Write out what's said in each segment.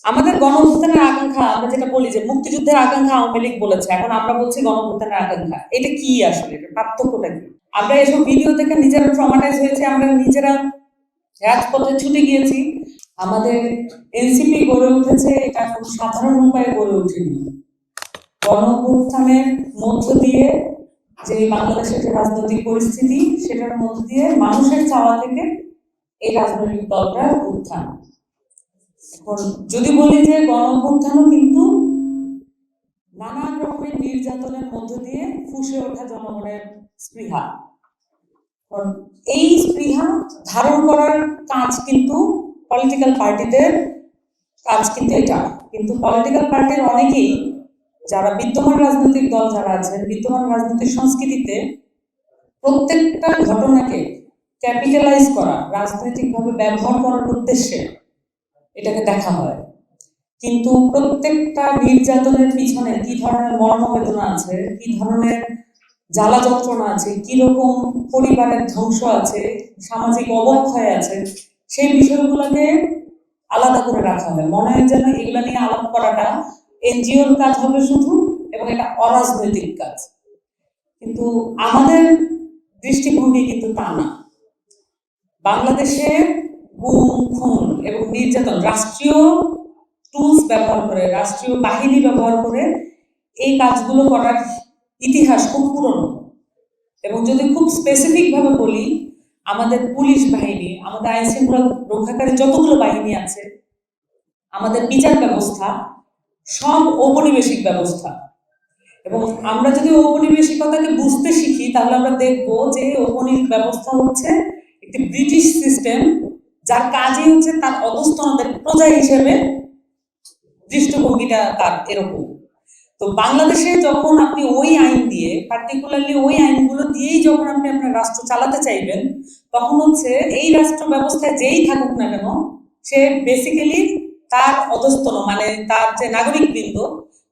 আমাদের গণঅভ্যুত্থানের আকাঙ্ক্ষা, আমরা যেটা বলি যে মুক্তিযুদ্ধের আকাঙ্ক্ষা আওয়ামী লীগ বলেছে, এখন আমরা বলছি গণঅভ্যুত্থানের আকাঙ্ক্ষা। এটা কি আসলে, এটা পার্থক্যটা কি? আমরা এসব ভিডিও থেকে নিজেরা ট্রমাটাইজ হয়েছে, আমরা নিজেরা রাজপথে ছুটে গিয়েছি। আমাদের এনসিপি গড়ে উঠেছে, এটা কোনো সাধারণ উপায়ে গড়ে ওঠেনি। গণঅভ্যুত্থানের মধ্য দিয়ে যে বাংলাদেশের যে রাজনৈতিক পরিস্থিতি, সেটার মধ্য দিয়ে মানুষের চাওয়া থেকে এই রাজনৈতিক দলটা উত্থান। এখন যদি বলি যে গণঅভ্যুত্থানও কিন্তু নানান রকমের নির্যাতনের মধ্য দিয়ে ফুসে ওঠা জনগণের স্পৃহা। এই স্পৃহা ধারণ করার কাজ কিন্তু পলিটিক্যাল পার্টিদের কাজ, কিন্তু এটা কিন্তু পলিটিক্যাল পার্টির অনেকেই, যারা বিদ্যমান রাজনৈতিক দল যারা আছেন, বিদ্যমান রাজনৈতিক সংস্কৃতিতে প্রত্যেকটা ঘটনাকে ক্যাপিটালাইজ করা, রাজনৈতিকভাবে ব্যবহার করার উদ্দেশ্যে এটাকে দেখা হয়। কিন্তু প্রত্যেকটা নির্যাতনের পিছনে কি ধরনের মর্মবেদনা আছে, কি ধরনের জ্বালা যন্ত্রণা আছে, কিরকম পরিবারের ধ্বংস আছে, সামাজিক অবক্ষয় আছে, সেই বিষয়গুলোকে আলাদা করে রাখা হয়। মনে হয় যেন এগুলো নিয়ে আলাপ করাটা এনজিওর কাজ হবে শুধু, এবং এটা অরাজনৈতিক কাজ। কিন্তু আমাদের দৃষ্টিভঙ্গি কিন্তু তা না। বাংলাদেশে গুম, খুন এবং নির্যাতন রাষ্ট্রীয় টুলস ব্যবহার করে, রাষ্ট্রীয় বাহিনী ব্যবহার করে এই কাজগুলো করার ইতিহাস খুব পুরনো। এবং যদি খুব স্পেসিফিক ভাবে বলি, আমাদের পুলিশ বাহিনী, আমাদের আইন শৃঙ্খলা রক্ষাকারী যতগুলো বাহিনী আছে, আমাদের বিচার ব্যবস্থা সব ঔপনিবেশিক ব্যবস্থা। এবং আমরা যদি ঔপনিবেশিকতাকে বুঝতে শিখি, তাহলে আমরা দেখবো যে ঔপনিবেশিক ব্যবস্থা হচ্ছে একটি ব্রিটিশ সিস্টেম, যার কাজই হচ্ছে তার অধস্তনদের প্রজা হিসেবে দৃষ্টিভঙ্গিটা তার এরকম। তো বাংলাদেশে যখন আপনি ওই আইন দিয়ে, পার্টিকুলারলি ওই আইনগুলো দিয়েই যখন আপনি আপনার রাষ্ট্র চালাতে চাইবেন, তখন হচ্ছে এই রাষ্ট্র ব্যবস্থায় যেই থাকুক না কেন, সে বেসিক্যালি তার অধস্তন, মানে তার যে নাগরিক বৃন্দ,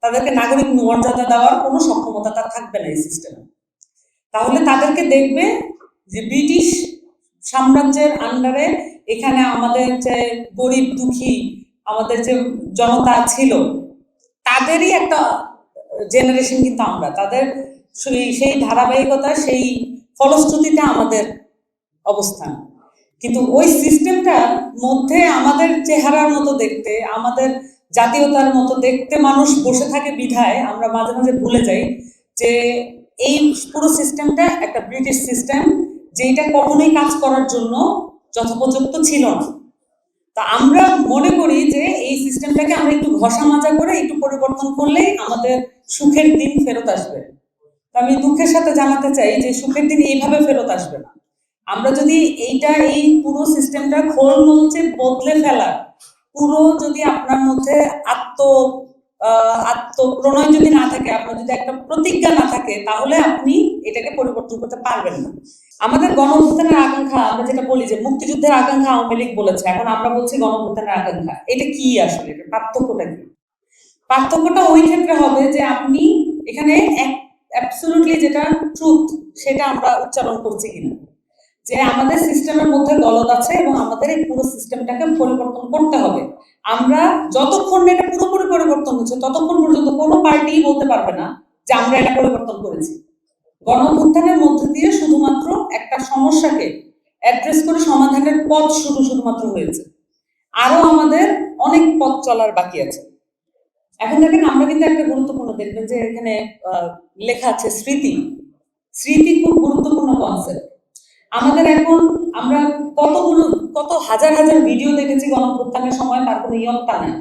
তাদেরকে নাগরিক মর্যাদা দেওয়ার কোনো সক্ষমতা তার থাকবে না এই সিস্টেমে। তাহলে তাদেরকে দেখবে যে ব্রিটিশ সাম্রাজ্যের আন্ডারে এখানে আমাদের যে গরিব দুঃখী আমাদের যে জনতা ছিল, তাদেরই একটা জেনারেশন, কিন্তু আমরা তাদের সেই ধারাবাহিকতা, সেই ফলশ্রুতিতে আমাদের অবস্থান। কিন্তু ওই সিস্টেমটার মধ্যে আমাদের চেহারার মতো দেখতে, আমাদের জাতীয়তার মতো দেখতে মানুষ বসে থাকে বিধায় আমরা মাঝে মাঝে ভুলে যাই যে এই পুরো সিস্টেমটা একটা ব্রিটিশ সিস্টেম, যেটা কখনোই কাজ করার জন্য যথোপযুক্ত ছিল না। তা আমরা মনে করি যে এই সিস্টেমটাকে আমরা একটু ঘষা মাজা করে একটু পরিবর্তন করলেই আমাদের সুখের দিন ফেরত আসবে। আমি দুঃখের সাথে জানাতে চাই যে সুখের দিন এইভাবে ফেরত আসবে না। আমরা যদি এই পুরো সিস্টেমটা খোল নলচে বদলে ফেলার পুরো, যদি আপনার মধ্যে আত্মপ্রণয় যদি না থাকে, আপনার যদি একটা প্রতিজ্ঞা না থাকে, তাহলে আপনি এটাকে পরিবর্তন করতে পারবেন না। আমাদের গণঅভ্যুত্থানের আকাঙ্ক্ষা, আমরা যেটা বলি যে মুক্তিযুদ্ধের আকাঙ্ক্ষা আওয়ামী লীগ বলেছে, এখন আমরা বলছি গণঅভ্যুত্থানের আকাঙ্ক্ষা। এটা কি আসলে, এটা পার্থক্যটা কি? পার্থক্যটা ওই ক্ষেত্রে হবে যে আপনি এখানে অ্যাবসলিউটলি যেটা ট্রুথ, সেটা আমরা উচ্চারণ করছি কিনা, যে আমাদের সিস্টেমের মধ্যে গলদ আছে এবং আমাদের এই পুরো সিস্টেমটাকে পরিবর্তন করতে হবে। আমরা যতক্ষণ এটা পুরোপুরি পরিবর্তন হচ্ছে, ততক্ষণ পর্যন্ত কোনো পার্টি বলতে পারবে না যে আমরা এটা পরিবর্তন করেছি। গণঅভ্যুত্থানের মধ্যে দিয়ে শুধুমাত্র একটা সমস্যাকে অ্যাড্রেস করে সমাধানের পথ শুধুমাত্র হয়েছে। আরো আমাদের অনেক পথ চলার বাকি আছে। এখন দেখেন, আমরা কিন্তু একটা গুরুত্বপূর্ণ, দেখবেন যে এখানে লেখা আছে স্মৃতি। স্মৃতি খুব গুরুত্বপূর্ণ কনসেপ্ট। আমাদের এখন আমরা কত হাজার হাজার ভিডিও দেখেছি গণঅভ্যুত্থানের সময়, তার কোনো ইয়ত্তা নাই।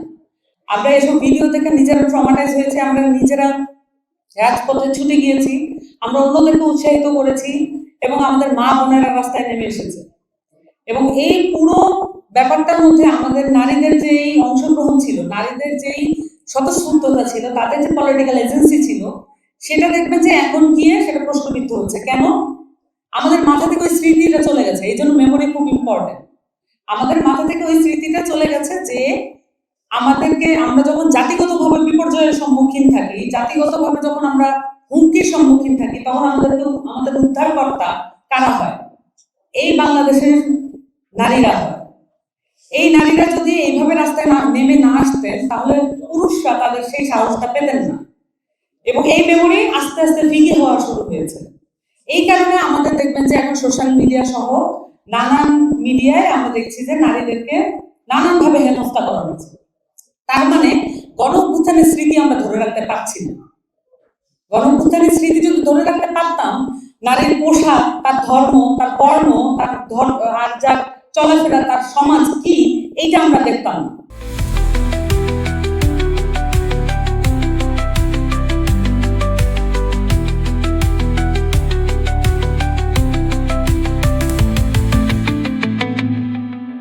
আমরা এসব ভিডিও থেকে নিজেরা ট্রমাটাইজ হয়েছে, আমরা নিজেরা রাজপথে ছুটে গিয়েছি, আমরা অন্যদেরকে উৎসাহিত করেছি, এবং আমাদের মা বোনেরা রাস্তায় নেমে এসেছে। এবং এই পুরো ব্যাপারটার মধ্যে আমাদের নারীদের যে অংশগ্রহণ ছিল, নারীদের যেই স্বতঃস্ফূর্ততা ছিল, তাদের যে পলিটিক্যাল এজেন্সি ছিল, সেটা দেখবেন যে এখন গিয়ে সেটা প্রশ্নবিদ্ধ হচ্ছে। কেন? আমাদের মাথা থেকে ওই স্মৃতিটা চলে গেছে। এই জন্য মেমোরি খুব ইম্পর্টেন্ট। আমাদের মাথা থেকে ওই স্মৃতিটা চলে গেছে যে আমরা যখন জাতিগতভাবে বিপর্যয়ের সম্মুখীন থাকি, জাতিগতভাবে যখন আমরা হুমকির সম্মুখীন থাকি, তখন আমাদের উদ্ধারকর্তা কারা হয়? এই বাংলাদেশের নারীরা হয়। এই নারীরা যদি এইভাবে রাস্তায় নেমে না আসতেন তাহলে পুরুষরা তাদের সেই সাহসটা পেতেন না, এবং এই মেমোরি আস্তে আস্তে ফিকে হওয়া শুরু হয়েছে। এই কারণে আমাদের দেখবেন যে এখন সোশ্যাল মিডিয়া সহ নানান মিডিয়ায় আমরা দেখছি যে নারীদেরকে নানানভাবে হেনস্থা করা হচ্ছে। তার মানে গণ অভ্যুত্থানের স্মৃতি আমরা ধরে রাখতে পারছি না। গণ অভ্যুত্থানের স্মৃতি যদি ধরে রাখতে পারতাম, নারীর পোশাক, তার ধর্ম, তার বর্ণ, তার আর যার চলাফেরা, তার সমাজ কি, এইটা আমরা দেখতাম না।